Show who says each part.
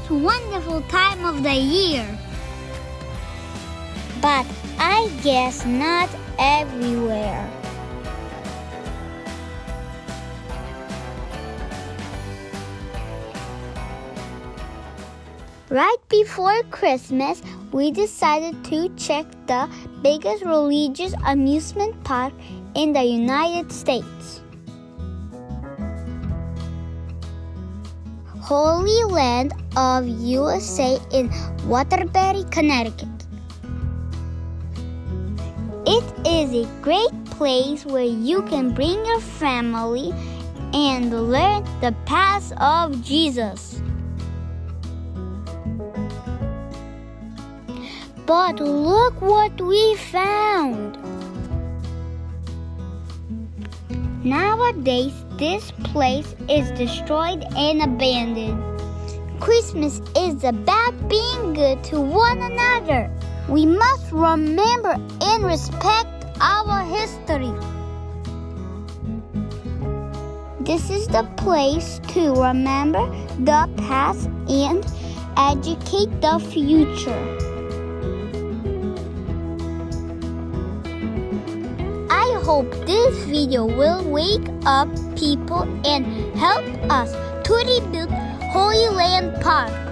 Speaker 1: most wonderful time of the year. But I guess not everywhere. Right before Christmas, we decided to check the biggest religious amusement park in the United States. Holyland USA in Waterbury, Connecticut. It is a great place where you can bring your family and learn the path of Jesus. But look what we found! Nowadays, this place is destroyed and abandoned. Christmas is about being good to one another. We must remember and respect our history. This is the place to remember the past and educate the future. I hope this video will wake up people and help us to rebuild Holyland Park.